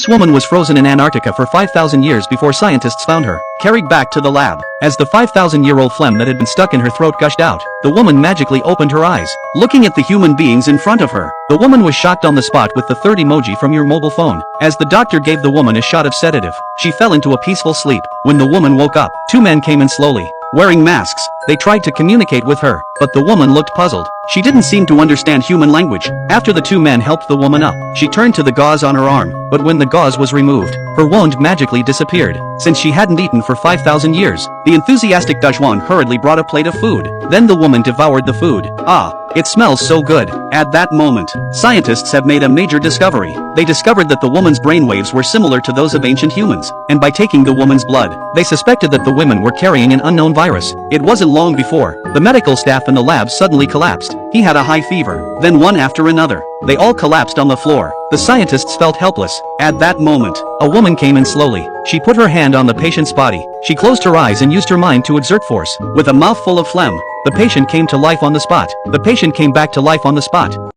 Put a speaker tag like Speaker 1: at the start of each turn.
Speaker 1: This woman was frozen in Antarctica for 5,000 years before scientists found her, carried back to the lab. As the 5,000-year-old phlegm that had been stuck in her throat gushed out, the woman magically opened her eyes, looking at the human beings in front of her. The woman was shocked on the spot with the third emoji from your mobile phone. As the doctor gave the woman a shot of sedative, she fell into a peaceful sleep. When the woman woke up, two men came in slowly, wearing masks. They tried to communicate with her, but the woman looked puzzled. She didn't seem to understand human language. After the two men helped the woman up, she turned to the gauze on her arm, but when the gauze was removed, her wound magically disappeared. Since she hadn't eaten for 5,000 years, the enthusiastic Dajwan hurriedly brought a plate of food. Then the woman devoured the food. Ah, it smells so good. At that moment, scientists have made a major discovery. They discovered that the woman's brainwaves were similar to those of ancient humans, and by taking the woman's blood, they suspected that the women were carrying an unknown virus. It wasn't long before the medical staff in the lab suddenly collapsed. He had a high fever, then one after another. They all collapsed on the floor. The scientists felt helpless. At that moment, a woman came in slowly. She put her hand on the patient's body. She closed her eyes and used her mind to exert force. With a mouthful of phlegm, the patient came to life on the spot. The patient came back to life on the spot.